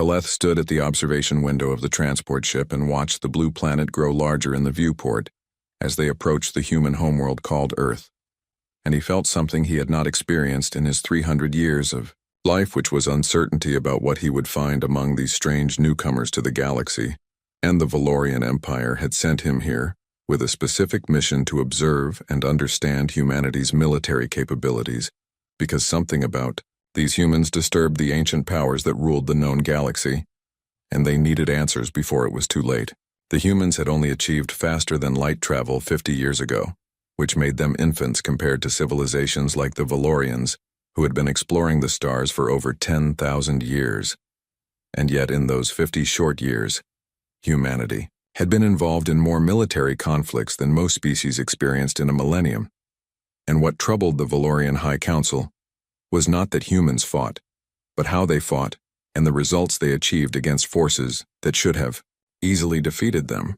Kaleth stood at the observation window of the transport ship and watched the blue planet grow larger in the viewport as they approached the human homeworld called Earth. And he felt something he had not experienced in his 300 years of life, which was uncertainty about what he would find among these strange newcomers to the galaxy. And the Valorian Empire had sent him here with a specific mission to observe and understand humanity's military capabilities, because something about these humans disturbed the ancient powers that ruled the known galaxy, and they needed answers before it was too late. The humans had only achieved faster-than-light travel 50 years ago, which made them infants compared to civilizations like the Valorians, who had been exploring the stars for over 10,000 years. And yet in those 50 short years, humanity had been involved in more military conflicts than most species experienced in a millennium. And what troubled the Valorian High Council was not that humans fought, but how they fought and the results they achieved against forces that should have easily defeated them.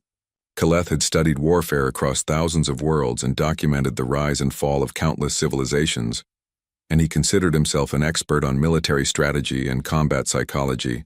Kaleth had studied warfare across thousands of worlds and documented the rise and fall of countless civilizations, and he considered himself an expert on military strategy and combat psychology.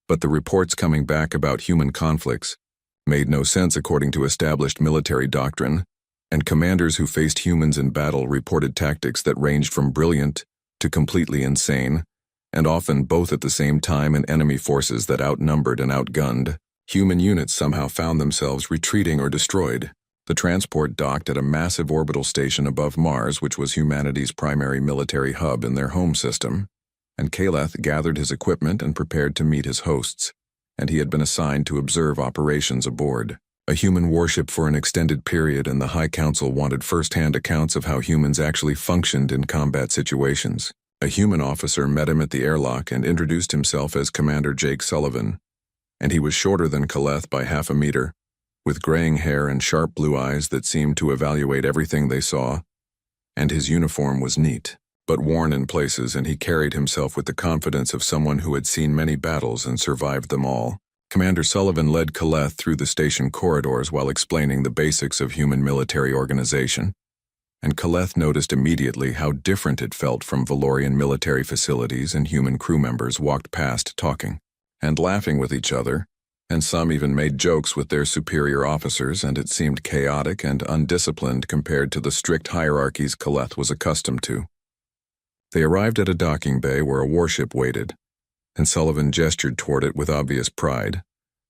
But the reports coming back about human conflicts made no sense according to established military doctrine, and commanders who faced humans in battle reported tactics that ranged from brilliant to completely insane, and often both at the same time in enemy forces that outnumbered and outgunned. Human units somehow found themselves retreating or destroyed. The transport docked at a massive orbital station above Mars, which was humanity's primary military hub in their home system, and Kaleth gathered his equipment and prepared to meet his hosts, and he had been assigned to observe operations aboard a human warship for an extended period, and the High Council wanted first-hand accounts of how humans actually functioned in combat situations. A human officer met him at the airlock and introduced himself as Commander Jake Sullivan, and he was shorter than Kaleth by half a meter, with graying hair and sharp blue eyes that seemed to evaluate everything they saw, and his uniform was neat, but worn in places, and he carried himself with the confidence of someone who had seen many battles and survived them all. Commander Sullivan led Kaleth through the station corridors while explaining the basics of human military organization, and Kaleth noticed immediately how different it felt from Valorian military facilities, and human crew members walked past talking and laughing with each other, and some even made jokes with their superior officers, and it seemed chaotic and undisciplined compared to the strict hierarchies Kaleth was accustomed to. They arrived at a docking bay where a warship waited, and Sullivan gestured toward it with obvious pride,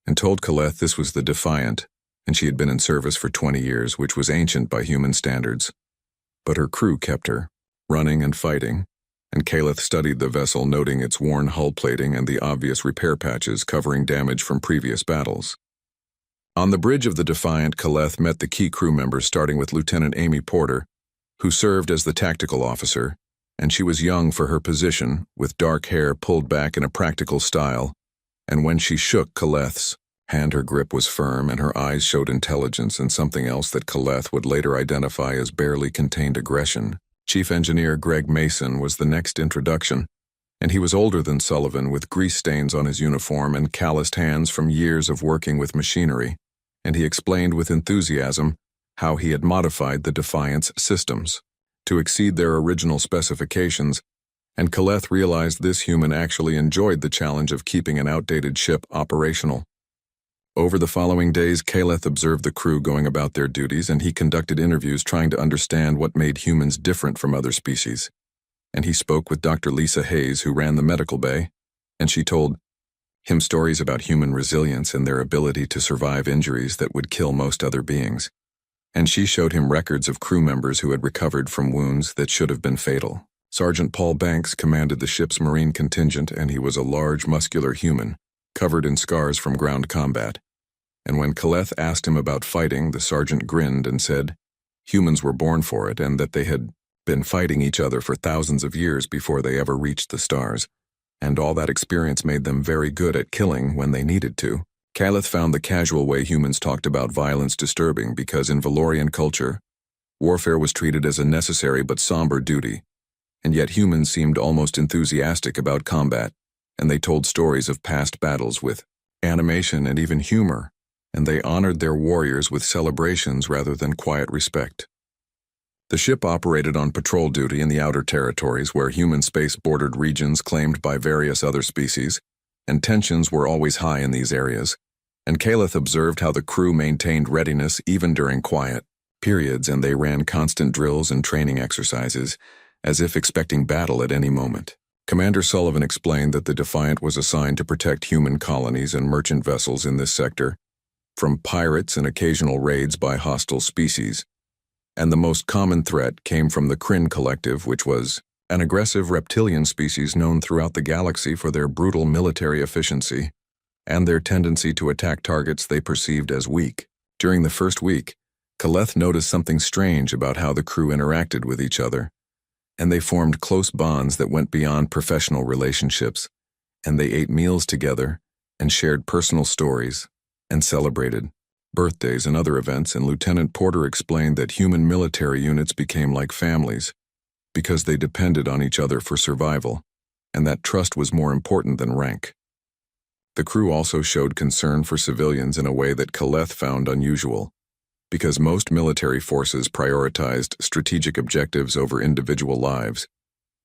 and told Kaleth this was the Defiant, and she had been in service for 20 years, which was ancient by human standards. But her crew kept her, running and fighting, and Kaleth studied the vessel, noting its worn hull plating and the obvious repair patches covering damage from previous battles. On the bridge of the Defiant, Kaleth met the key crew members, starting with Lieutenant Amy Porter, who served as the tactical officer, and she was young for her position, with dark hair pulled back in a practical style, and when she shook Kaleth's hand, her grip was firm and her eyes showed intelligence and something else that Kaleth would later identify as barely contained aggression. Chief Engineer Greg Mason was the next introduction, and he was older than Sullivan, with grease stains on his uniform and calloused hands from years of working with machinery, and he explained with enthusiasm how he had modified the Defiant's systems to exceed their original specifications, and Kaleth realized this human actually enjoyed the challenge of keeping an outdated ship operational. Over the following days, Kaleth observed the crew going about their duties, and he conducted interviews trying to understand what made humans different from other species. And he spoke with Dr. Lisa Hayes, who ran the medical bay, and she told him stories about human resilience and their ability to survive injuries that would kill most other beings. And she showed him records of crew members who had recovered from wounds that should have been fatal. Sergeant Paul Banks commanded the ship's Marine contingent, and he was a large, muscular human, covered in scars from ground combat. And when Kaleth asked him about fighting, the sergeant grinned and said humans were born for it, and that they had been fighting each other for thousands of years before they ever reached the stars, and all that experience made them very good at killing when they needed to. Kaleth found the casual way humans talked about violence disturbing, because in Valorian culture, warfare was treated as a necessary but somber duty, and yet humans seemed almost enthusiastic about combat, and they told stories of past battles with animation and even humor, and they honored their warriors with celebrations rather than quiet respect. The ship operated on patrol duty in the outer territories, where human space bordered regions claimed by various other species, and tensions were always high in these areas, and Caleth observed how the crew maintained readiness even during quiet periods, and they ran constant drills and training exercises, as if expecting battle at any moment. Commander Sullivan explained that the Defiant was assigned to protect human colonies and merchant vessels in this sector, from pirates and occasional raids by hostile species, and the most common threat came from the Kryn Collective, which was an aggressive reptilian species known throughout the galaxy for their brutal military efficiency and their tendency to attack targets they perceived as weak. During the first week, Caleth noticed something strange about how the crew interacted with each other, and they formed close bonds that went beyond professional relationships, and they ate meals together and shared personal stories and celebrated birthdays and other events, and Lieutenant Porter explained that human military units became like families because they depended on each other for survival, and that trust was more important than rank. The crew also showed concern for civilians in a way that Caleth found unusual, because most military forces prioritized strategic objectives over individual lives,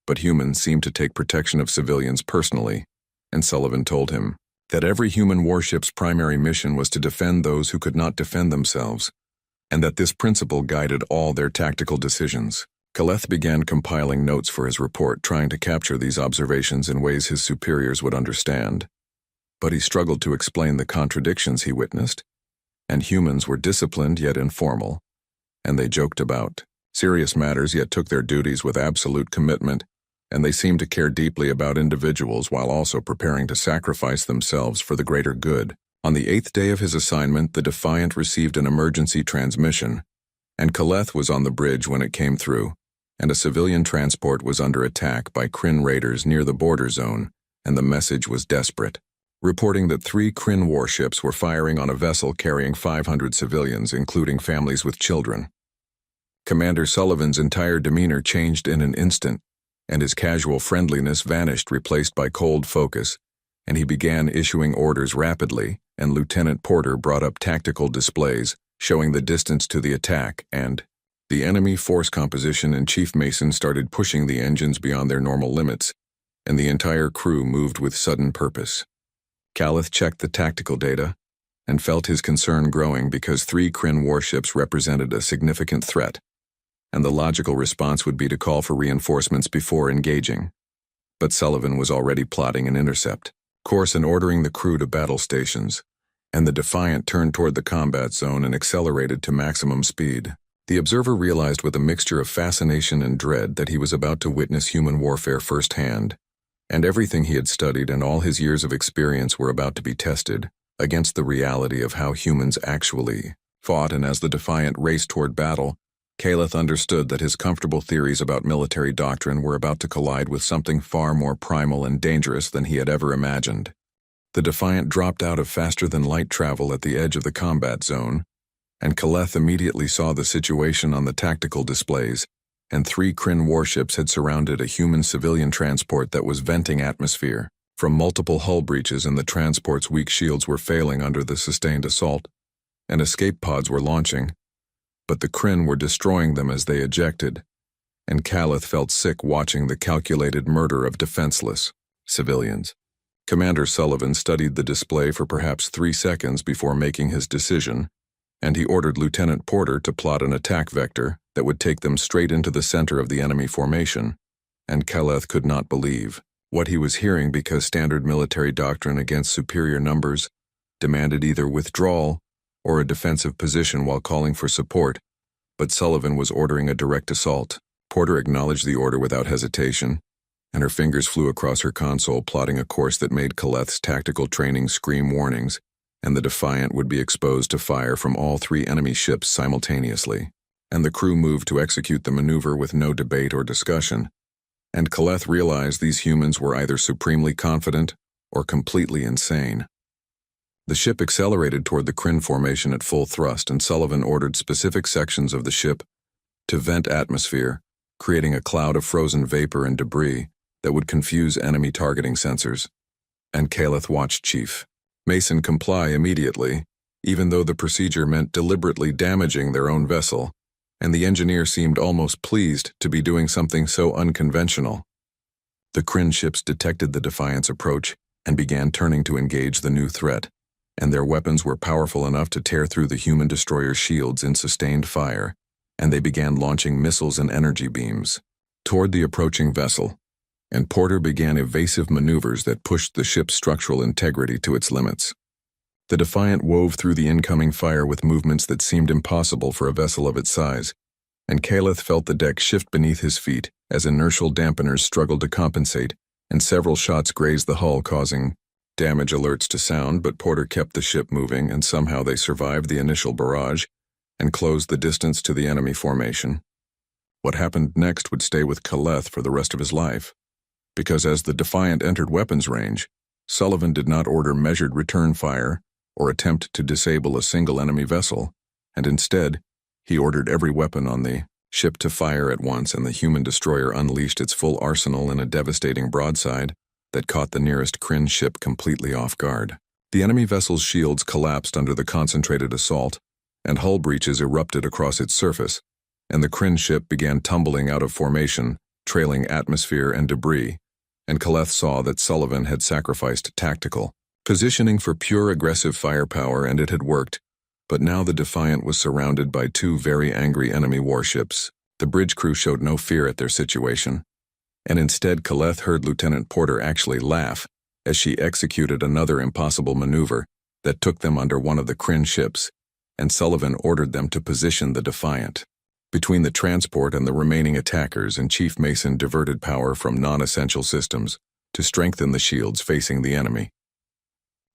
but humans seemed to take protection of civilians personally, and Sullivan told him that every human warship's primary mission was to defend those who could not defend themselves, and that this principle guided all their tactical decisions. Caleth began compiling notes for his report, trying to capture these observations in ways his superiors would understand. But he struggled to explain the contradictions he witnessed, and humans were disciplined yet informal, and they joked about serious matters yet took their duties with absolute commitment, and they seemed to care deeply about individuals while also preparing to sacrifice themselves for the greater good. On the 8th day of his assignment, the Defiant received an emergency transmission, and Caleth was on the bridge when it came through, and a civilian transport was under attack by Kryn raiders near the border zone, and the message was desperate, reporting that 3 Kryn warships were firing on a vessel carrying 500 civilians, including families with children. Commander Sullivan's entire demeanor changed in an instant, and his casual friendliness vanished, replaced by cold focus, and he began issuing orders rapidly, and Lieutenant Porter brought up tactical displays showing the distance to the attack and the enemy force composition, and Chief Mason started pushing the engines beyond their normal limits, and the entire crew moved with sudden purpose. Caleth checked the tactical data and felt his concern growing because 3 Kryn warships represented a significant threat, and the logical response would be to call for reinforcements before engaging. But Sullivan was already plotting an intercept course and ordering the crew to battle stations, and the Defiant turned toward the combat zone and accelerated to maximum speed. The observer realized with a mixture of fascination and dread that he was about to witness human warfare firsthand, and everything he had studied and all his years of experience were about to be tested against the reality of how humans actually fought. And as the Defiant raced toward battle, Caleth understood that his comfortable theories about military doctrine were about to collide with something far more primal and dangerous than he had ever imagined. The Defiant dropped out of faster-than-light travel at the edge of the combat zone, and Caleth immediately saw the situation on the tactical displays, and 3 Kryn warships had surrounded a human civilian transport that was venting atmosphere from multiple hull breaches, and the transport's weak shields were failing under the sustained assault, and escape pods were launching, but the Kryn were destroying them as they ejected, and Caleth felt sick watching the calculated murder of defenseless civilians. Commander Sullivan studied the display for perhaps 3 seconds before making his decision, and he ordered Lieutenant Porter to plot an attack vector that would take them straight into the center of the enemy formation, and Caleth could not believe what he was hearing because standard military doctrine against superior numbers demanded either withdrawal or a defensive position while calling for support, but Sullivan was ordering a direct assault. Porter acknowledged the order without hesitation, and her fingers flew across her console, plotting a course that made Caleth's tactical training scream warnings, and the Defiant would be exposed to fire from all 3 enemy ships simultaneously, and the crew moved to execute the maneuver with no debate or discussion, and Caleth realized these humans were either supremely confident or completely insane. The ship accelerated toward the Kryn formation at full thrust, and Sullivan ordered specific sections of the ship to vent atmosphere, creating a cloud of frozen vapor and debris that would confuse enemy targeting sensors. And Caleth watched Chief Mason comply immediately, even though the procedure meant deliberately damaging their own vessel, and the engineer seemed almost pleased to be doing something so unconventional. The Kryn ships detected the Defiant's approach and began turning to engage the new threat, and their weapons were powerful enough to tear through the human destroyer's shields in sustained fire, and they began launching missiles and energy beams toward the approaching vessel, and Porter began evasive maneuvers that pushed the ship's structural integrity to its limits. The Defiant wove through the incoming fire with movements that seemed impossible for a vessel of its size, and Caleth felt the deck shift beneath his feet as inertial dampeners struggled to compensate, and several shots grazed the hull, causing damage alerts to sound, but Porter kept the ship moving, and somehow they survived the initial barrage and closed the distance to the enemy formation. What happened next would stay with Caleth for the rest of his life, because as the Defiant entered weapons range, Sullivan did not order measured return fire or attempt to disable a single enemy vessel, and instead, he ordered every weapon on the ship to fire at once, and the human destroyer unleashed its full arsenal in a devastating broadside that caught the nearest Kryn ship completely off guard. The enemy vessel's shields collapsed under the concentrated assault, and hull breaches erupted across its surface, and the Kryn ship began tumbling out of formation, trailing atmosphere and debris, and Caleth saw that Sullivan had sacrificed tactical positioning for pure aggressive firepower, and it had worked. But now the Defiant was surrounded by two very angry enemy warships. The bridge crew showed no fear at their situation, and instead Caleth heard Lieutenant Porter actually laugh as she executed another impossible maneuver that took them under one of the Kryn ships, and Sullivan ordered them to position the Defiant between the transport and the remaining attackers, and Chief Mason diverted power from non-essential systems to strengthen the shields facing the enemy.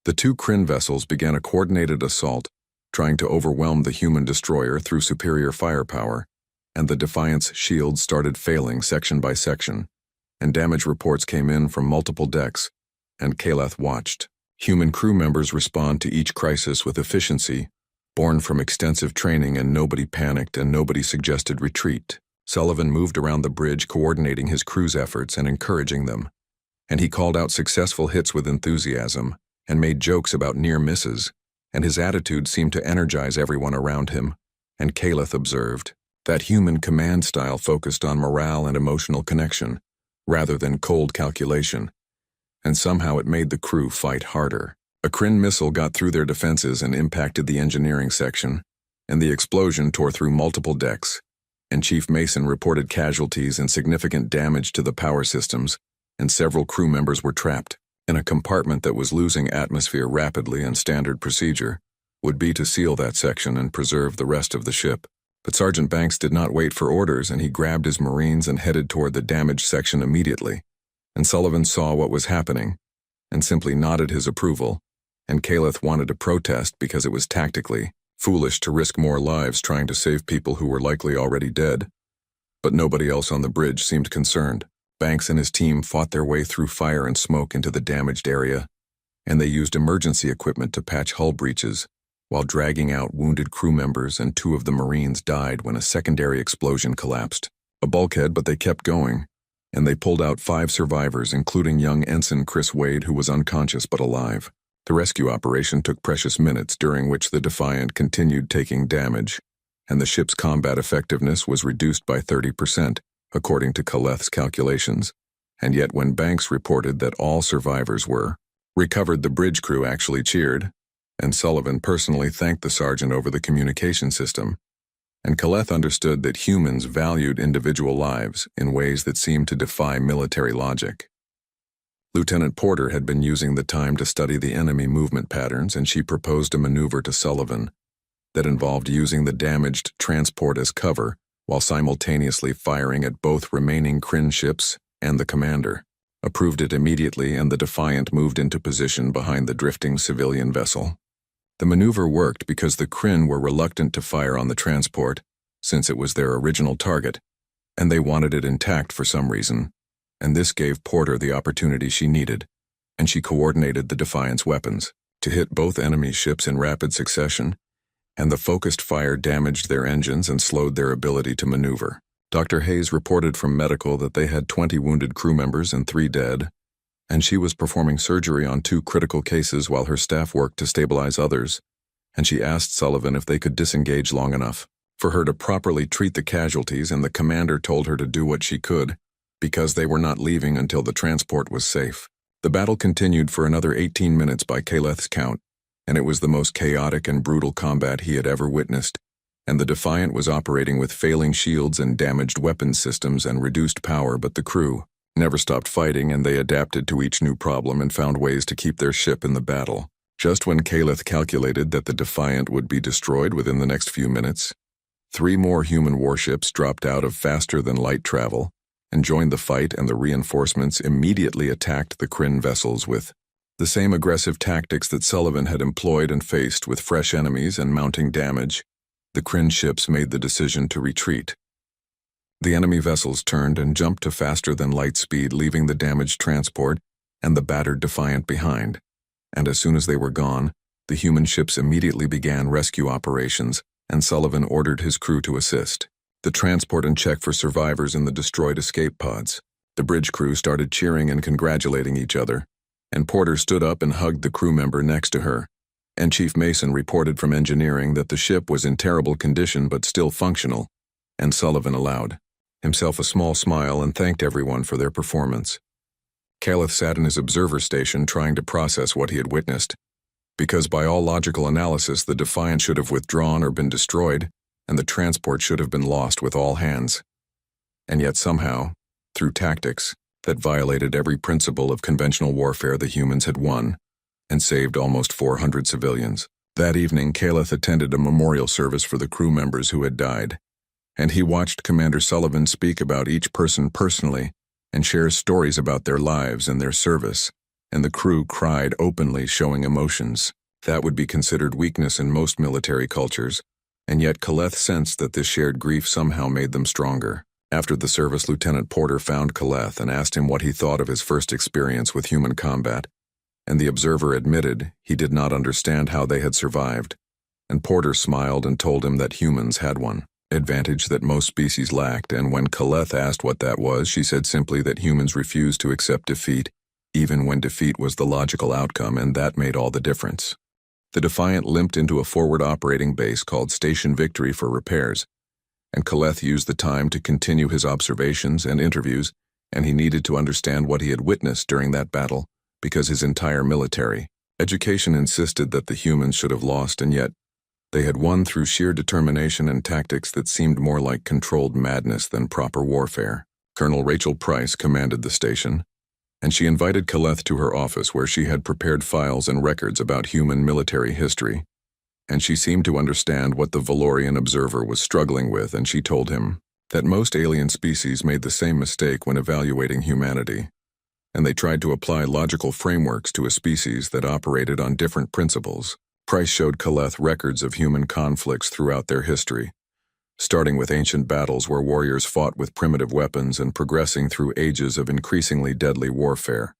The two Kryn vessels began a coordinated assault, trying to overwhelm the human destroyer through superior firepower, and the Defiant's shields started failing section by section, and damage reports came in from multiple decks, and Caleth watched. Human crew members respond to each crisis with efficiency, born from extensive training, and nobody panicked and nobody suggested retreat. Sullivan moved around the bridge, coordinating his crew's efforts and encouraging them, and he called out successful hits with enthusiasm and made jokes about near misses, and his attitude seemed to energize everyone around him, and Caleth observed that human command style focused on morale and emotional connection, rather than cold calculation, and somehow it made the crew fight harder. A Kryn missile got through their defenses and impacted the engineering section, and the explosion tore through multiple decks, and Chief Mason reported casualties and significant damage to the power systems, and several crew members were trapped in a compartment that was losing atmosphere rapidly, and standard procedure would be to seal that section and preserve the rest of the ship. But Sergeant Banks did not wait for orders, and he grabbed his Marines and headed toward the damaged section immediately, and Sullivan saw what was happening and simply nodded his approval, and Caleth wanted to protest because it was tactically foolish to risk more lives trying to save people who were likely already dead. But nobody else on the bridge seemed concerned. Banks and his team fought their way through fire and smoke into the damaged area, and they used emergency equipment to patch hull breaches, while dragging out wounded crew members, and two of the Marines died when a secondary explosion collapsed a bulkhead, but they kept going, and they pulled out 5 survivors, including young Ensign Chris Wade, who was unconscious but alive. The rescue operation took precious minutes, during which the Defiant continued taking damage, and the ship's combat effectiveness was reduced by 30%. According to Caleth's calculations, and yet when Banks reported that all survivors were recovered, the bridge crew actually cheered, and Sullivan personally thanked the sergeant over the communication system, and Caleth understood that humans valued individual lives in ways that seemed to defy military logic. Lieutenant Porter had been using the time to study the enemy movement patterns, and she proposed a maneuver to Sullivan that involved using the damaged transport as cover while simultaneously firing at both remaining Kryn ships and the commander. Approved it immediately, and the Defiant moved into position behind the drifting civilian vessel. The maneuver worked because the Kryn were reluctant to fire on the transport, since it was their original target, and they wanted it intact for some reason, and this gave Porter the opportunity she needed, and she coordinated the Defiant's weapons to hit both enemy ships in rapid succession, and the focused fire damaged their engines and slowed their ability to maneuver. Dr. Hayes reported from medical that they had 20 wounded crew members and 3 dead, and she was performing surgery on 2 critical cases while her staff worked to stabilize others, and she asked Sullivan if they could disengage long enough for her to properly treat the casualties, and the commander told her to do what she could, because they were not leaving until the transport was safe. The battle continued for another 18 minutes by Caleth's count, and it was the most chaotic and brutal combat he had ever witnessed, and the Defiant was operating with failing shields and damaged weapons systems and reduced power, but the crew never stopped fighting, and they adapted to each new problem and found ways to keep their ship in the battle. Just when Caleth calculated that the Defiant would be destroyed within the next few minutes, 3 more human warships dropped out of faster-than-light travel and joined the fight, and the reinforcements immediately attacked the Kryn vessels with the same aggressive tactics that Sullivan had employed, and faced with fresh enemies and mounting damage, the Kryn ships made the decision to retreat. The enemy vessels turned and jumped to faster-than-light speed, leaving the damaged transport and the battered Defiant behind. And as soon as they were gone, the human ships immediately began rescue operations, and Sullivan ordered his crew to assist the transport and check for survivors in the destroyed escape pods. The bridge crew started cheering and congratulating each other, and Porter stood up and hugged the crew member next to her, and Chief Mason reported from engineering that the ship was in terrible condition but still functional, and Sullivan allowed himself a small smile and thanked everyone for their performance. Caleth sat in his observer station trying to process what he had witnessed, because by all logical analysis the Defiant should have withdrawn or been destroyed, and the transport should have been lost with all hands. And yet somehow, through tactics that violated every principle of conventional warfare, the humans had won and saved almost 400 civilians. That evening, Caleth attended a memorial service for the crew members who had died, and he watched Commander Sullivan speak about each person personally and share stories about their lives and their service, and the crew cried openly, showing emotions. That would be considered weakness in most military cultures, and yet Caleth sensed that this shared grief somehow made them stronger. After the service, Lieutenant Porter found Caleth and asked him what he thought of his first experience with human combat, and the observer admitted he did not understand how they had survived, and Porter smiled and told him that humans had one advantage that most species lacked, and when Caleth asked what that was, she said simply that humans refused to accept defeat, even when defeat was the logical outcome, and that made all the difference. The Defiant limped into a forward operating base called Station Victory for repairs, and Caleth used the time to continue his observations and interviews, and he needed to understand what he had witnessed during that battle, because his entire military education insisted that the humans should have lost, and yet they had won through sheer determination and tactics that seemed more like controlled madness than proper warfare. Colonel Rachel Price commanded the station, and she invited Caleth to her office, where she had prepared files and records about human military history, and she seemed to understand what the Valorian observer was struggling with, and she told him that most alien species made the same mistake when evaluating humanity, and they tried to apply logical frameworks to a species that operated on different principles. Price showed Caleth records of human conflicts throughout their history, starting with ancient battles where warriors fought with primitive weapons and progressing through ages of increasingly deadly warfare.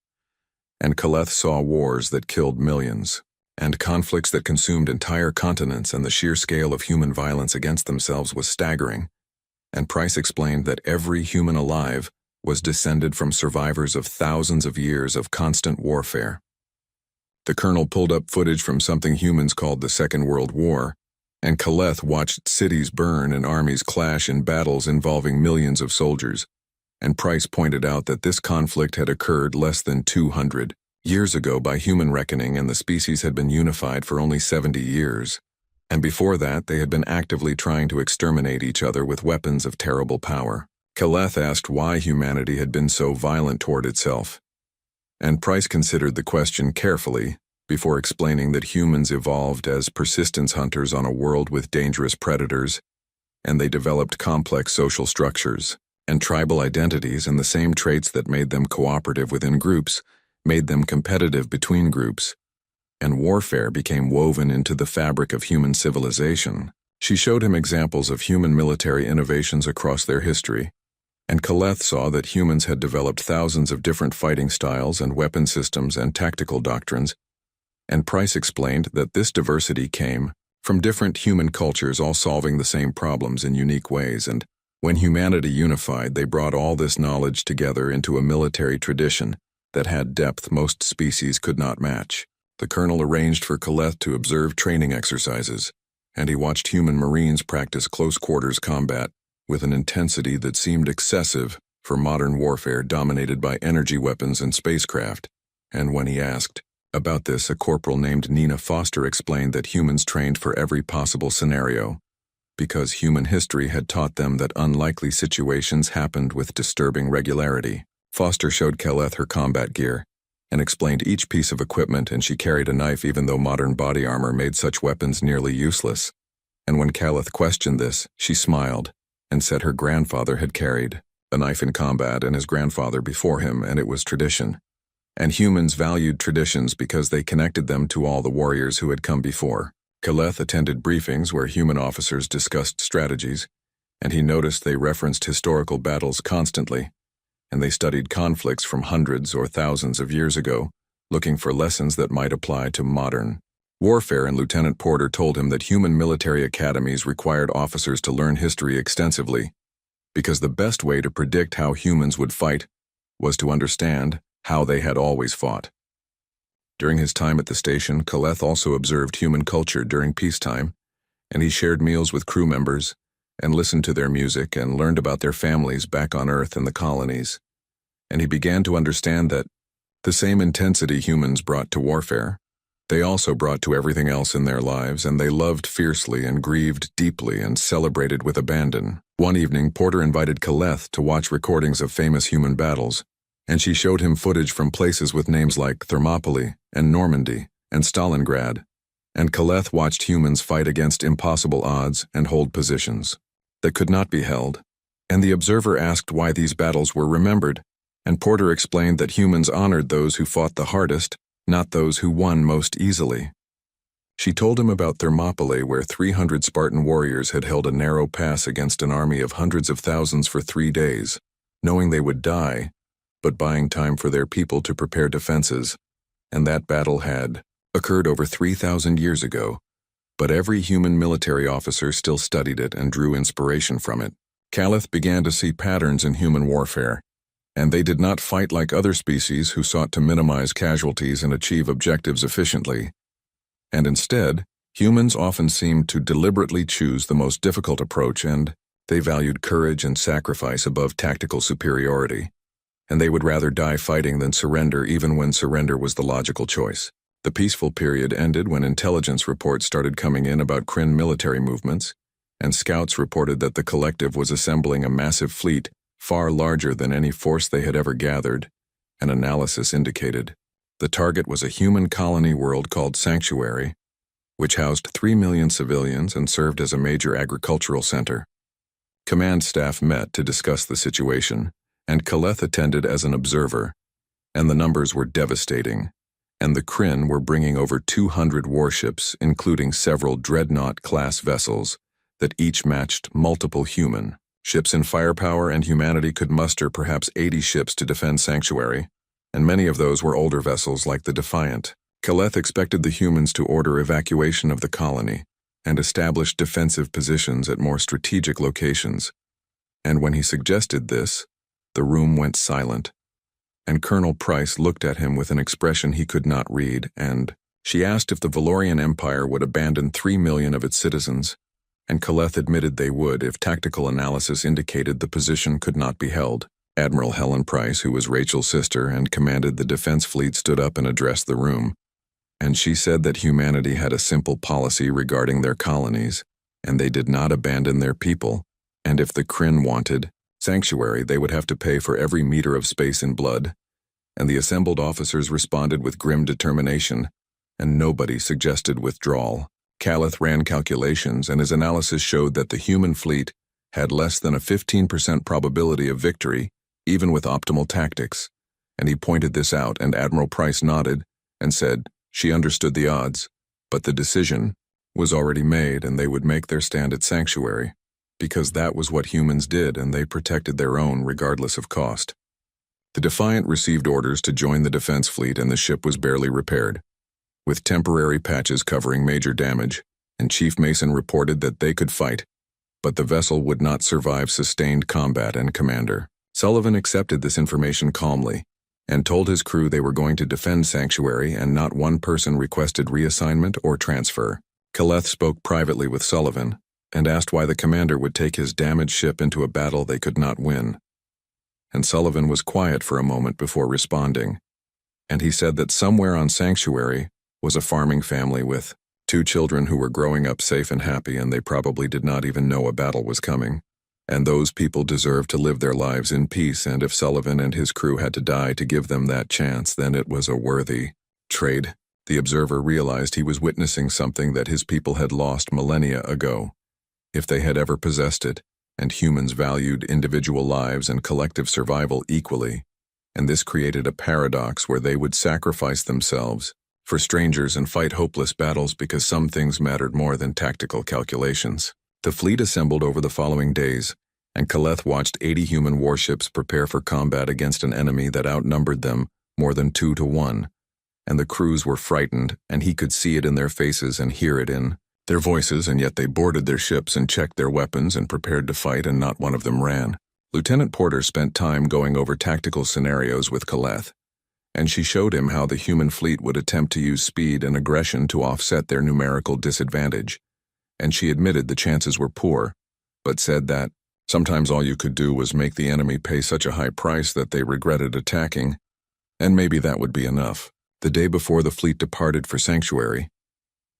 And Caleth saw wars that killed millions, and conflicts that consumed entire continents, and the sheer scale of human violence against themselves was staggering. And Price explained that every human alive was descended from survivors of thousands of years of constant warfare. The colonel pulled up footage from something humans called the Second World War, and Caleth watched cities burn and armies clash in battles involving millions of soldiers, and Price pointed out that this conflict had occurred less than 200 years ago by human reckoning, and the species had been unified for only 70 years, and before that they had been actively trying to exterminate each other with weapons of terrible power. Caleth asked why humanity had been so violent toward itself, and Price considered the question carefully before explaining that humans evolved as persistence hunters on a world with dangerous predators, and they developed complex social structures and tribal identities, and the same traits that made them cooperative within groups made them competitive between groups, and warfare became woven into the fabric of human civilization. She showed him examples of human military innovations across their history, and Caleth saw that humans had developed thousands of different fighting styles and weapon systems and tactical doctrines, and Price explained that this diversity came from different human cultures all solving the same problems in unique ways, and when humanity unified, they brought all this knowledge together into a military tradition that had depth most species could not match. The colonel arranged for Caleth to observe training exercises, and he watched human Marines practice close-quarters combat with an intensity that seemed excessive for modern warfare dominated by energy weapons and spacecraft. And when he asked about this, a corporal named Nina Foster explained that humans trained for every possible scenario, because human history had taught them that unlikely situations happened with disturbing regularity. Foster showed Kaleth her combat gear and explained each piece of equipment, and she carried a knife even though modern body armor made such weapons nearly useless. And when Kaleth questioned this, she smiled and said her grandfather had carried a knife in combat and his grandfather before him, and it was tradition. And humans valued traditions because they connected them to all the warriors who had come before. Kaleth attended briefings where human officers discussed strategies, and he noticed they referenced historical battles constantly, and they studied conflicts from hundreds or thousands of years ago, looking for lessons that might apply to modern warfare. And Lieutenant Porter told him that human military academies required officers to learn history extensively, because the best way to predict how humans would fight was to understand how they had always fought. During his time at the station, Kaleth also observed human culture during peacetime, and he shared meals with crew members and listened to their music and learned about their families back on Earth and the colonies. And he began to understand that the same intensity humans brought to warfare, they also brought to everything else in their lives, and they loved fiercely and grieved deeply and celebrated with abandon. One evening, Porter invited Kaleth to watch recordings of famous human battles, and she showed him footage from places with names like Thermopylae and Normandy and Stalingrad, and Kaleth watched humans fight against impossible odds and hold positions that could not be held. And the observer asked why these battles were remembered, and Porter explained that humans honored those who fought the hardest, not those who won most easily. She told him about Thermopylae, where 300 Spartan warriors had held a narrow pass against an army of hundreds of thousands for 3 days, knowing they would die, but buying time for their people to prepare defenses. And that battle had occurred over 3,000 years ago, but every human military officer still studied it and drew inspiration from it. Kaleth began to see patterns in human warfare, and they did not fight like other species who sought to minimize casualties and achieve objectives efficiently. And instead, humans often seemed to deliberately choose the most difficult approach, and they valued courage and sacrifice above tactical superiority. And they would rather die fighting than surrender, even when surrender was the logical choice. The peaceful period ended when intelligence reports started coming in about Kryn military movements, and scouts reported that the collective was assembling a massive fleet far larger than any force they had ever gathered, and analysis indicated the target was a human colony world called Sanctuary, which housed 3 million civilians and served as a major agricultural center. Command staff met to discuss the situation, and Kaleth attended as an observer, and the numbers were devastating, and the Kryn were bringing over 200 warships, including several dreadnought-class vessels that each matched multiple human ships in firepower, and humanity could muster perhaps 80 ships to defend Sanctuary, and many of those were older vessels like the Defiant. Kaleth expected the humans to order evacuation of the colony and establish defensive positions at more strategic locations, and when he suggested this, the room went silent, and Colonel Price looked at him with an expression he could not read, and she asked if the Valorian Empire would abandon 3 million of its citizens, and Kaleth admitted they would if tactical analysis indicated the position could not be held. Admiral Helen Price, who was Rachel's sister and commanded the defense fleet, stood up and addressed the room, and she said that humanity had a simple policy regarding their colonies, and they did not abandon their people, and if the Kryn wanted Sanctuary, they would have to pay for every meter of space in blood. And the assembled officers responded with grim determination, and nobody suggested withdrawal. Kaleth ran calculations, and his analysis showed that the human fleet had less than a 15% probability of victory, even with optimal tactics. And he pointed this out, and Admiral Price nodded and said she understood the odds, but the decision was already made, and they would make their stand at Sanctuary, because that was what humans did, and they protected their own regardless of cost. The Defiant received orders to join the defense fleet, and the ship was barely repaired, with temporary patches covering major damage, and Chief Mason reported that they could fight, but the vessel would not survive sustained combat. And Commander Sullivan accepted this information calmly and told his crew they were going to defend Sanctuary, and not one person requested reassignment or transfer. Kaleth spoke privately with Sullivan and asked why the commander would take his damaged ship into a battle they could not win. And Sullivan was quiet for a moment before responding. And he said that somewhere on Sanctuary was a farming family with 2 children who were growing up safe and happy, and they probably did not even know a battle was coming. And those people deserved to live their lives in peace, and if Sullivan and his crew had to die to give them that chance, then it was a worthy trade. The observer realized he was witnessing something that his people had lost millennia ago, if they had ever possessed it, and humans valued individual lives and collective survival equally. And this created a paradox where they would sacrifice themselves for strangers and fight hopeless battles because some things mattered more than tactical calculations. The fleet assembled over the following days, and Kaleth watched 80 human warships prepare for combat against an enemy that outnumbered them more than 2 to 1. And the crews were frightened, and he could see it in their faces and hear it in their voices, and yet they boarded their ships and checked their weapons and prepared to fight, and not one of them ran. Lieutenant Porter spent time going over tactical scenarios with Kaleth, and she showed him how the human fleet would attempt to use speed and aggression to offset their numerical disadvantage. And she admitted the chances were poor, but said that sometimes all you could do was make the enemy pay such a high price that they regretted attacking, and maybe that would be enough. The day before the fleet departed for Sanctuary,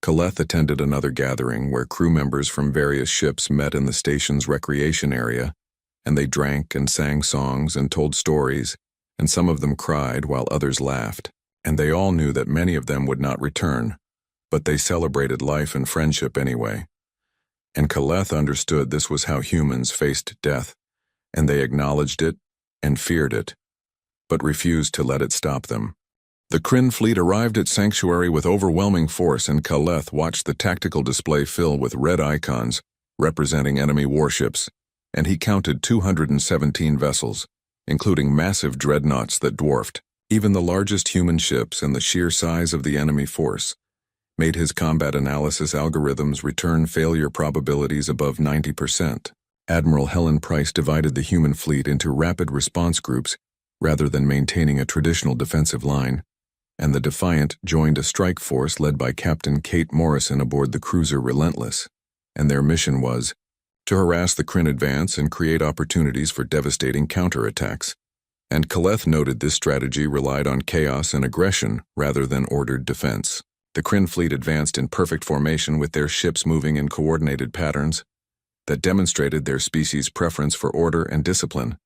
Kaleth attended another gathering where crew members from various ships met in the station's recreation area, and they drank and sang songs and told stories, and some of them cried while others laughed, and they all knew that many of them would not return, but they celebrated life and friendship anyway. And Kaleth understood this was how humans faced death, and they acknowledged it and feared it, but refused to let it stop them. The Kryn fleet arrived at Sanctuary with overwhelming force, and Kaleth watched the tactical display fill with red icons representing enemy warships, and he counted 217 vessels, including massive dreadnoughts that dwarfed even the largest human ships, and the sheer size of the enemy force made his combat analysis algorithms return failure probabilities above 90%. Admiral Helen Price divided the human fleet into rapid response groups rather than maintaining a traditional defensive line, and the Defiant joined a strike force led by Captain Kate Morrison aboard the cruiser Relentless, and their mission was to harass the Kryn advance and create opportunities for devastating counterattacks. And Kaleth noted this strategy relied on chaos and aggression rather than ordered defense. The Kryn fleet advanced in perfect formation with their ships moving in coordinated patterns that demonstrated their species' preference for order and discipline,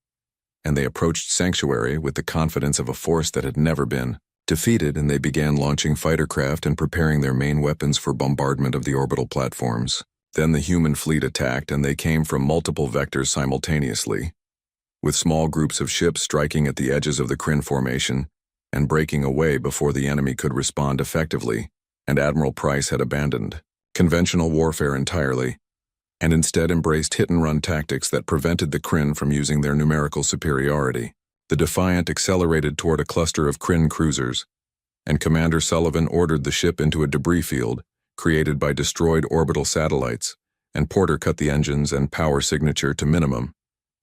and they approached Sanctuary with the confidence of a force that had never been defeated, and they began launching fighter craft and preparing their main weapons for bombardment of the orbital platforms. Then the human fleet attacked, and they came from multiple vectors simultaneously, with small groups of ships striking at the edges of the Kryn formation and breaking away before the enemy could respond effectively, and Admiral Price had abandoned conventional warfare entirely, and instead embraced hit-and-run tactics that prevented the Kryn from using their numerical superiority. The Defiant accelerated toward a cluster of Kryn cruisers, and Commander Sullivan ordered the ship into a debris field created by destroyed orbital satellites, and Porter cut the engines and power signature to minimum,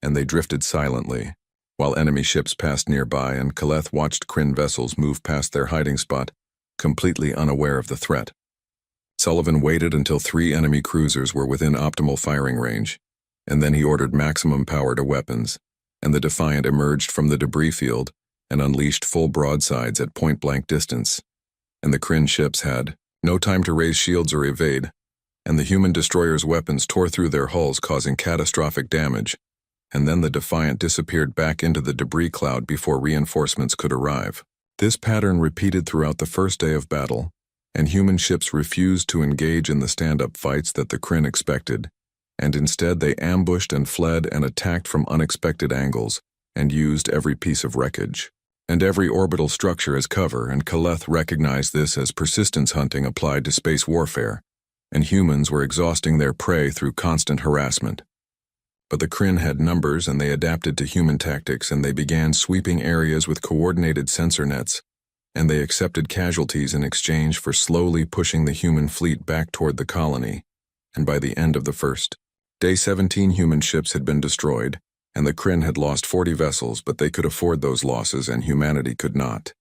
and they drifted silently, while enemy ships passed nearby, and Kaleth watched Kryn vessels move past their hiding spot, completely unaware of the threat. Sullivan waited until 3 enemy cruisers were within optimal firing range, and then he ordered maximum power to weapons, and the Defiant emerged from the debris field and unleashed full broadsides at point-blank distance, and the Kryn ships had no time to raise shields or evade, and the human destroyer's weapons tore through their hulls, causing catastrophic damage, and then the Defiant disappeared back into the debris cloud before reinforcements could arrive. This pattern repeated throughout the first day of battle, and human ships refused to engage in the stand-up fights that the Kryn expected, and instead they ambushed and fled and attacked from unexpected angles and used every piece of wreckage and every orbital structure as cover, and Kaleth recognized this as persistence hunting applied to space warfare, and humans were exhausting their prey through constant harassment. But the Kryn had numbers, and they adapted to human tactics, and they began sweeping areas with coordinated sensor nets, and they accepted casualties in exchange for slowly pushing the human fleet back toward the colony. And by the end of the first day, 17 human ships had been destroyed, and the Kryn had lost 40 vessels, but they could afford those losses and humanity could not.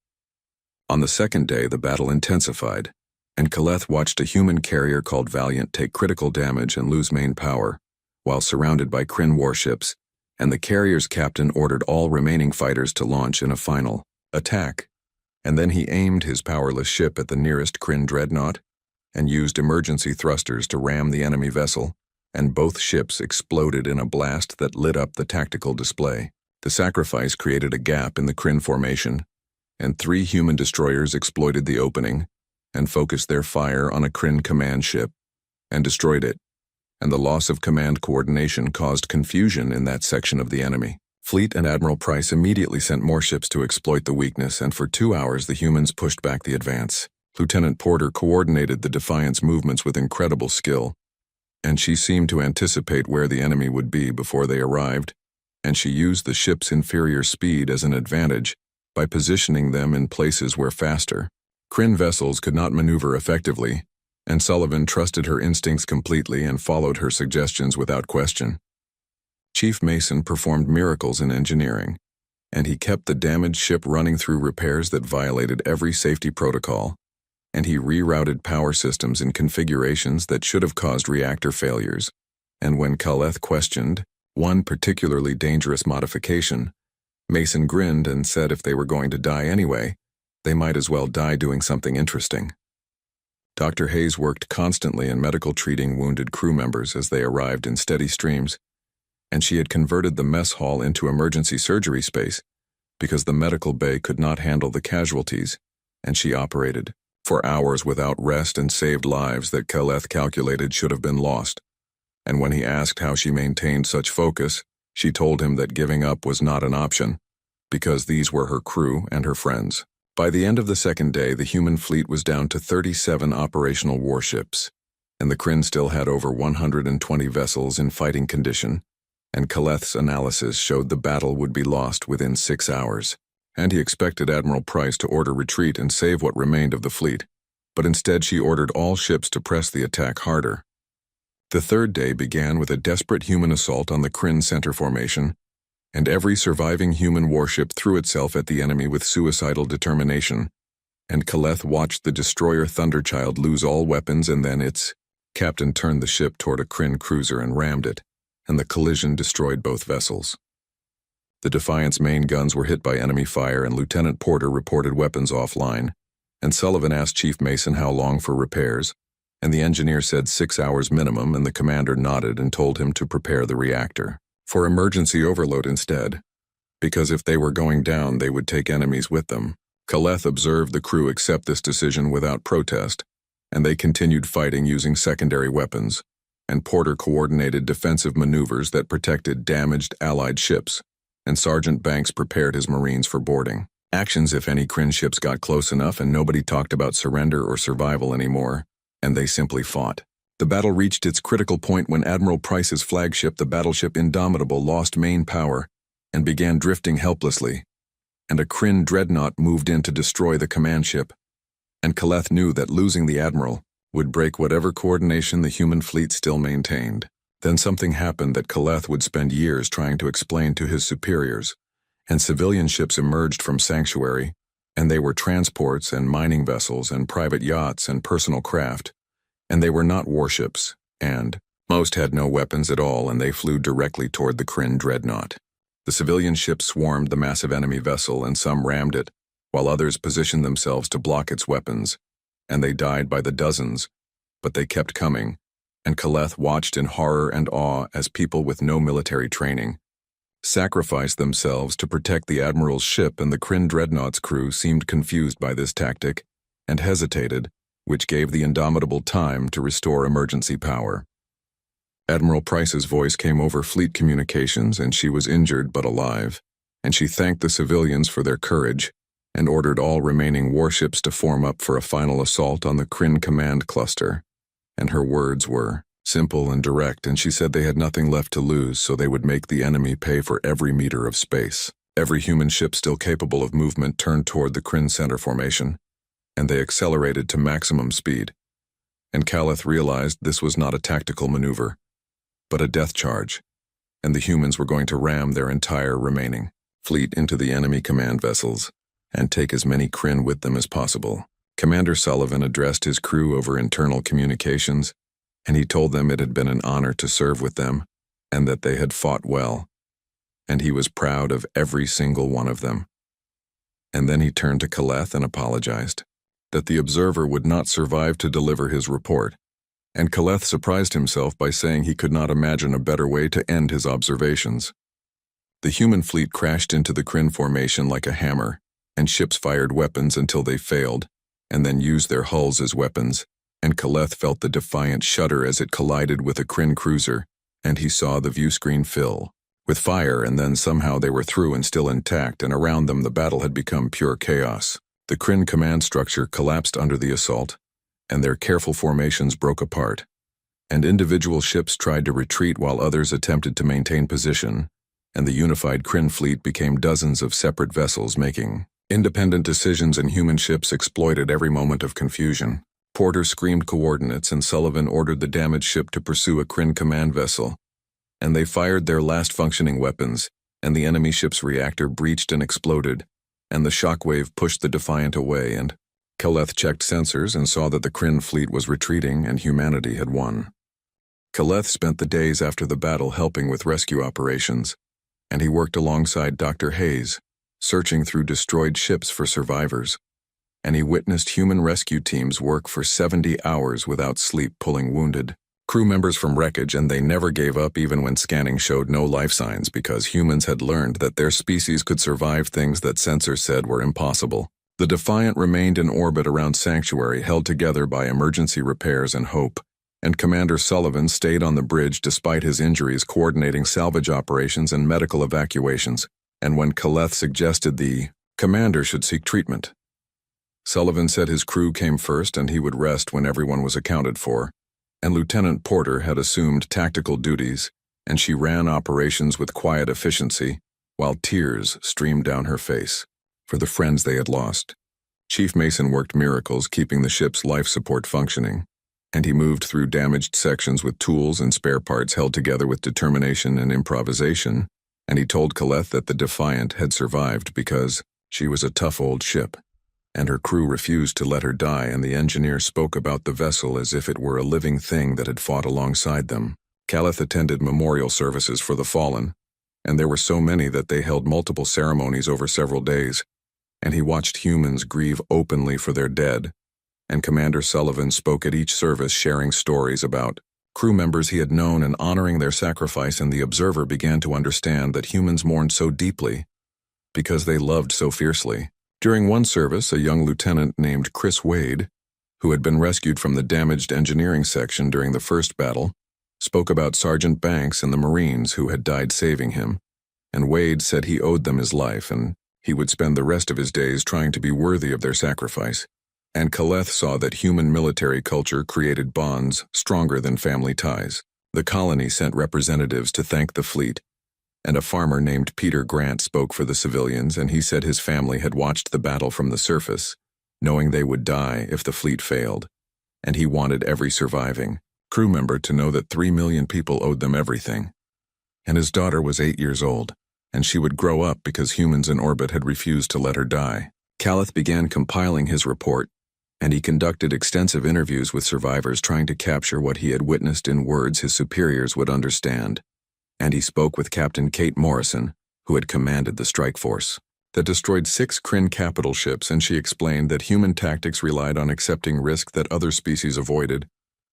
On the second day, the battle intensified, and Kaleth watched a human carrier called Valiant take critical damage and lose main power, while surrounded by Kryn warships, and the carrier's captain ordered all remaining fighters to launch in a final attack. And then he aimed his powerless ship at the nearest Kryn dreadnought and used emergency thrusters to ram the enemy vessel, and both ships exploded in a blast that lit up the tactical display. The sacrifice created a gap in the Kryn formation, and 3 human destroyers exploited the opening and focused their fire on a Kryn command ship and destroyed it, and the loss of command coordination caused confusion in that section of the enemy. Fleet and Admiral Price immediately sent more ships to exploit the weakness, and for 2 hours the humans pushed back the advance. Lieutenant Porter coordinated the Defiant's movements with incredible skill, and she seemed to anticipate where the enemy would be before they arrived, and she used the ship's inferior speed as an advantage by positioning them in places where faster Kryn vessels could not maneuver effectively, and Sullivan trusted her instincts completely and followed her suggestions without question. Chief Mason performed miracles in engineering, and he kept the damaged ship running through repairs that violated every safety protocol, and he rerouted power systems in configurations that should have caused reactor failures. And when Khaleth questioned one particularly dangerous modification, Mason grinned and said if they were going to die anyway, they might as well die doing something interesting. Dr. Hayes worked constantly in medical treating wounded crew members as they arrived in steady streams, and she had converted the mess hall into emergency surgery space because the medical bay could not handle the casualties, and she operated for hours without rest and saved lives that Khaleth calculated should have been lost. And when he asked how she maintained such focus, she told him that giving up was not an option, because these were her crew and her friends. By the end of the second day, the human fleet was down to 37 operational warships, and the Kryn still had over 120 vessels in fighting condition, and Khaleth's analysis showed the battle would be lost within 6 hours. And he expected Admiral Price to order retreat and save what remained of the fleet, but instead she ordered all ships to press the attack harder. The third day began with a desperate human assault on the Kryn center formation, and every surviving human warship threw itself at the enemy with suicidal determination, and Khaleth watched the destroyer Thunderchild lose all weapons, and then its captain turned the ship toward a Kryn cruiser and rammed it, and the collision destroyed both vessels. The Defiant's main guns were hit by enemy fire, and Lieutenant Porter reported weapons offline, and Sullivan asked Chief Mason how long for repairs, and the engineer said 6 hours minimum, and the commander nodded and told him to prepare the reactor for emergency overload instead, because if they were going down, they would take enemies with them. Khaleth observed the crew accept this decision without protest, and they continued fighting using secondary weapons, and Porter coordinated defensive maneuvers that protected damaged Allied ships, and Sergeant Banks prepared his Marines for boarding actions if any Kryn ships got close enough, and nobody talked about surrender or survival anymore, and they simply fought. The battle reached its critical point when Admiral Price's flagship, the battleship Indomitable, lost main power and began drifting helplessly, and a Kryn dreadnought moved in to destroy the command ship, and Khaleth knew that losing the Admiral would break whatever coordination the human fleet still maintained. Then something happened that Khaleth would spend years trying to explain to his superiors, and civilian ships emerged from Sanctuary, and they were transports and mining vessels and private yachts and personal craft, and they were not warships, and most had no weapons at all, and they flew directly toward the Kryn dreadnought. The civilian ships swarmed the massive enemy vessel, and some rammed it, while others positioned themselves to block its weapons, and they died by the dozens, but they kept coming, and Khaleth watched in horror and awe as people with no military training sacrificed themselves to protect the Admiral's ship, and the Kryn dreadnought's crew seemed confused by this tactic and hesitated, which gave the Indomitable time to restore emergency power. Admiral Price's voice came over fleet communications, and she was injured but alive, and she thanked the civilians for their courage and ordered all remaining warships to form up for a final assault on the Kryn command cluster. And her words were simple and direct, and she said they had nothing left to lose, so they would make the enemy pay for every meter of space. Every human ship still capable of movement turned toward the Kryn center formation, and they accelerated to maximum speed. And Khaleth realized this was not a tactical maneuver, but a death charge, and the humans were going to ram their entire remaining fleet into the enemy command vessels and take as many Kryn with them as possible. Commander Sullivan addressed his crew over internal communications, and he told them it had been an honor to serve with them and that they had fought well, and he was proud of every single one of them. And then he turned to Kaleth and apologized that the observer would not survive to deliver his report, and Kaleth surprised himself by saying he could not imagine a better way to end his observations. The human fleet crashed into the Kryn formation like a hammer, and ships fired weapons until they failed, and then used their hulls as weapons, and Kaleth felt the Defiant shudder as it collided with a Kryn cruiser, and he saw the view screen fill with fire, and then somehow they were through and still intact, and around them the battle had become pure chaos. The Kryn command structure collapsed under the assault, and their careful formations broke apart, and individual ships tried to retreat while others attempted to maintain position, and the unified Kryn fleet became dozens of separate vessels making independent decisions, and human ships exploited every moment of confusion. Porter screamed coordinates, and Sullivan ordered the damaged ship to pursue a Kryn command vessel, and they fired their last functioning weapons, and the enemy ship's reactor breached and exploded, and the shockwave pushed the Defiant away, and Kaleth checked sensors and saw that the Kryn fleet was retreating and humanity had won. Kaleth spent the days after the battle helping with rescue operations, and he worked alongside Dr. Hayes, searching through destroyed ships for survivors, and he witnessed human rescue teams work for 70 hours without sleep pulling wounded crew members from wreckage, and they never gave up even when scanning showed no life signs, because humans had learned that their species could survive things that sensors said were impossible. The Defiant remained in orbit around Sanctuary, held together by emergency repairs and hope, and Commander Sullivan stayed on the bridge despite his injuries, coordinating salvage operations and medical evacuations, and when Kaleth suggested the commander should seek treatment, Sullivan said his crew came first and he would rest when everyone was accounted for, and Lieutenant Porter had assumed tactical duties, and she ran operations with quiet efficiency, while tears streamed down her face for the friends they had lost. Chief Mason worked miracles keeping the ship's life support functioning, and he moved through damaged sections with tools and spare parts held together with determination and improvisation, and he told Kaleth that the Defiant had survived because she was a tough old ship, and her crew refused to let her die, and the engineer spoke about the vessel as if it were a living thing that had fought alongside them. Kaleth attended memorial services for the fallen, and there were so many that they held multiple ceremonies over several days, and he watched humans grieve openly for their dead, and Commander Sullivan spoke at each service, sharing stories about crew members he had known and honoring their sacrifice, and the observer began to understand that humans mourned so deeply because they loved so fiercely. During one service, a young lieutenant named Chris Wade, who had been rescued from the damaged engineering section during the first battle, spoke about Sergeant Banks and the Marines who had died saving him, and Wade said he owed them his life and he would spend the rest of his days trying to be worthy of their sacrifice. And Kaleth saw that human military culture created bonds stronger than family ties. The colony sent representatives to thank the fleet, and a farmer named Peter Grant spoke for the civilians, and he said his family had watched the battle from the surface, knowing they would die if the fleet failed, and he wanted every surviving crew member to know that 3 million people owed them everything. And his daughter was 8 years old, and she would grow up because humans in orbit had refused to let her die. Kaleth began compiling his report, and he conducted extensive interviews with survivors, trying to capture what he had witnessed in words his superiors would understand. And he spoke with Captain Kate Morrison, who had commanded the strike force that destroyed 6 Kryn capital ships, and she explained that human tactics relied on accepting risk that other species avoided,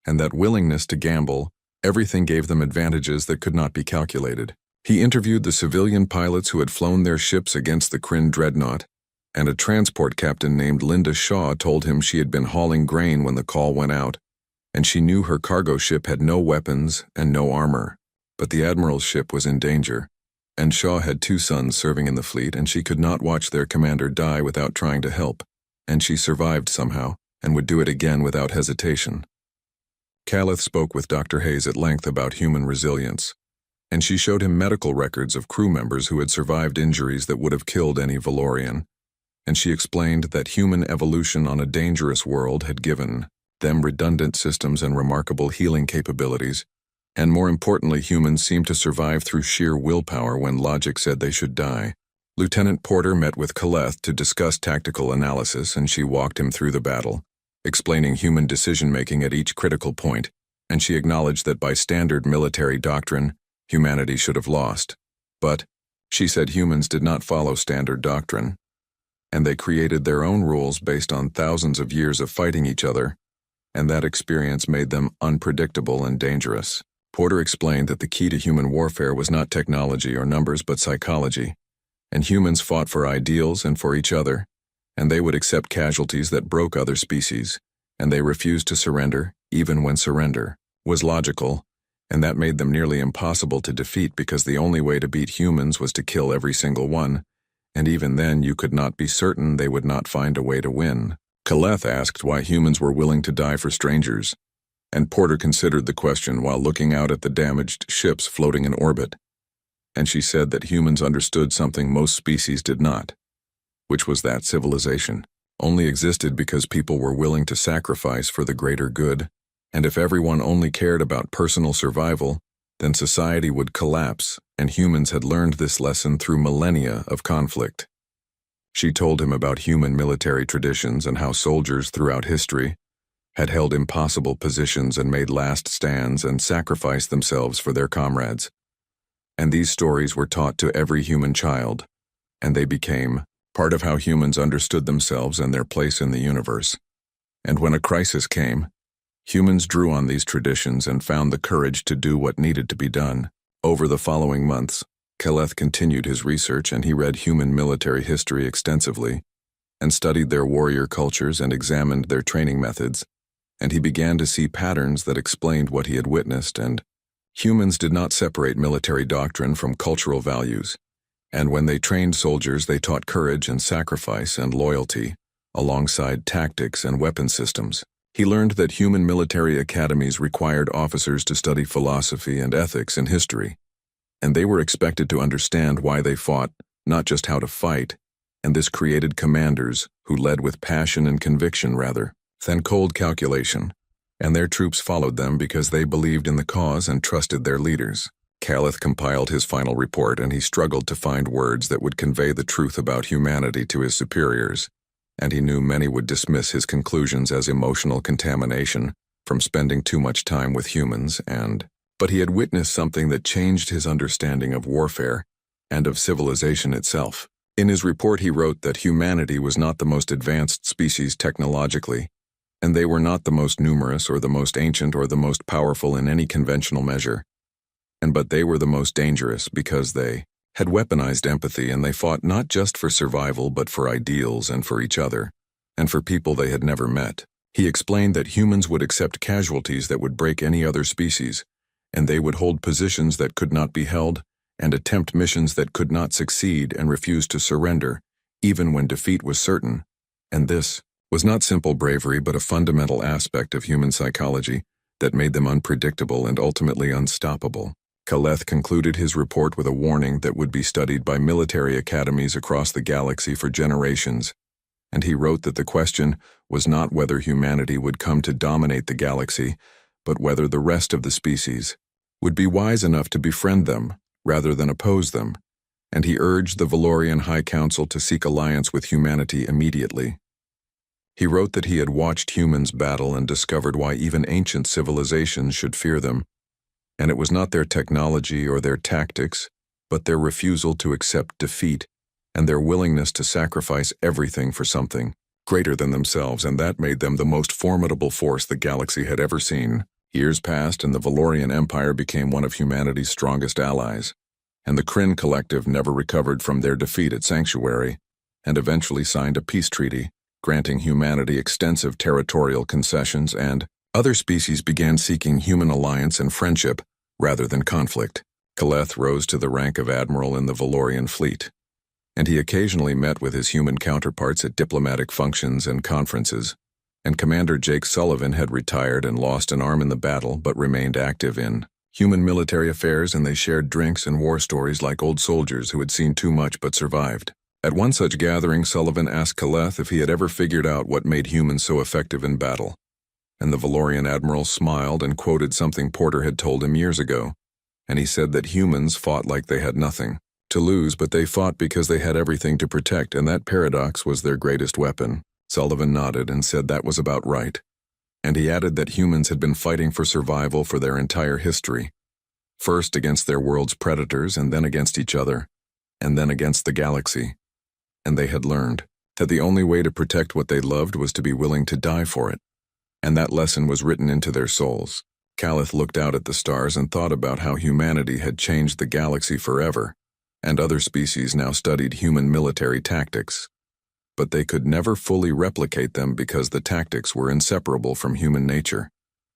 and that willingness to gamble, everything gave them advantages that could not be calculated. He interviewed the civilian pilots who had flown their ships against the Kryn dreadnought, and a transport captain named Linda Shaw told him she had been hauling grain when the call went out, and she knew her cargo ship had no weapons and no armor. But the admiral's ship was in danger, and Shaw had 2 sons serving in the fleet, and she could not watch their commander die without trying to help, and she survived somehow, and would do it again without hesitation. Kaleth spoke with Dr. Hayes at length about human resilience, and she showed him medical records of crew members who had survived injuries that would have killed any Valorian, and she explained that human evolution on a dangerous world had given them redundant systems and remarkable healing capabilities, and more importantly, humans seemed to survive through sheer willpower when logic said they should die. Lieutenant Porter met with Kaleth to discuss tactical analysis, and she walked him through the battle, explaining human decision-making at each critical point, and she acknowledged that by standard military doctrine, humanity should have lost. But, she said, humans did not follow standard doctrine. and they created their own rules based on thousands of years of fighting each other, and that experience made them unpredictable and dangerous. Porter explained that the key to human warfare was not technology or numbers but psychology, and humans fought for ideals and for each other, and they would accept casualties that broke other species, and they refused to surrender, even when surrender was logical, and that made them nearly impossible to defeat because the only way to beat humans was to kill every single one, and even then you could not be certain they would not find a way to win. Kaleth asked why humans were willing to die for strangers, and Porter considered the question while looking out at the damaged ships floating in orbit, and she said that humans understood something most species did not, which was that civilization only existed because people were willing to sacrifice for the greater good, and if everyone only cared about personal survival, then society would collapse, and humans had learned this lesson through millennia of conflict. She told him about human military traditions and how soldiers throughout history had held impossible positions and made last stands and sacrificed themselves for their comrades. And these stories were taught to every human child, and they became part of how humans understood themselves and their place in the universe. And when a crisis came, humans drew on these traditions and found the courage to do what needed to be done. Over the following months, Kaleth continued his research and he read human military history extensively and studied their warrior cultures and examined their training methods, and he began to see patterns that explained what he had witnessed. And humans did not separate military doctrine from cultural values, and when they trained soldiers they taught courage and sacrifice and loyalty alongside tactics and weapon systems. He learned that human military academies required officers to study philosophy and ethics in history, and they were expected to understand why they fought, not just how to fight, and this created commanders who led with passion and conviction rather than cold calculation, and their troops followed them because they believed in the cause and trusted their leaders. Kaleth compiled his final report and he struggled to find words that would convey the truth about humanity to his superiors, and he knew many would dismiss his conclusions as emotional contamination from spending too much time with humans but he had witnessed something that changed his understanding of warfare and of civilization itself. In his report he wrote that humanity was not the most advanced species technologically, and they were not the most numerous or the most ancient or the most powerful in any conventional measure, but they were the most dangerous because they had weaponized empathy and they fought not just for survival but for ideals and for each other, and for people they had never met. He explained that humans would accept casualties that would break any other species, and they would hold positions that could not be held and attempt missions that could not succeed and refuse to surrender, even when defeat was certain. And this was not simple bravery but a fundamental aspect of human psychology that made them unpredictable and ultimately unstoppable. Kaleth concluded his report with a warning that would be studied by military academies across the galaxy for generations, and he wrote that the question was not whether humanity would come to dominate the galaxy, but whether the rest of the species would be wise enough to befriend them rather than oppose them, and he urged the Valorian High Council to seek alliance with humanity immediately. He wrote that he had watched humans battle and discovered why even ancient civilizations should fear them, and it was not their technology or their tactics, but their refusal to accept defeat and their willingness to sacrifice everything for something greater than themselves, and that made them the most formidable force the galaxy had ever seen. Years passed and the Valorian Empire became one of humanity's strongest allies, and the Kryn Collective never recovered from their defeat at Sanctuary, and eventually signed a peace treaty, granting humanity extensive territorial concessions, and other species began seeking human alliance and friendship rather than conflict. Kaleth rose to the rank of admiral in the Valorian fleet, and he occasionally met with his human counterparts at diplomatic functions and conferences, and Commander Jake Sullivan had retired and lost an arm in the battle but remained active in human military affairs, and they shared drinks and war stories like old soldiers who had seen too much but survived. At one such gathering, Sullivan asked Kaleth if he had ever figured out what made humans so effective in battle, and the Valorian admiral smiled and quoted something Porter had told him years ago, and he said that humans fought like they had nothing to lose, but they fought because they had everything to protect, and that paradox was their greatest weapon. Sullivan nodded and said that was about right, and he added that humans had been fighting for survival for their entire history, first against their world's predators and then against each other, and then against the galaxy, and they had learned that the only way to protect what they loved was to be willing to die for it. And that lesson was written into their souls. Calith looked out at the stars and thought about how humanity had changed the galaxy forever, and other species now studied human military tactics. But they could never fully replicate them because the tactics were inseparable from human nature,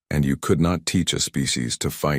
and you could not teach a species to fight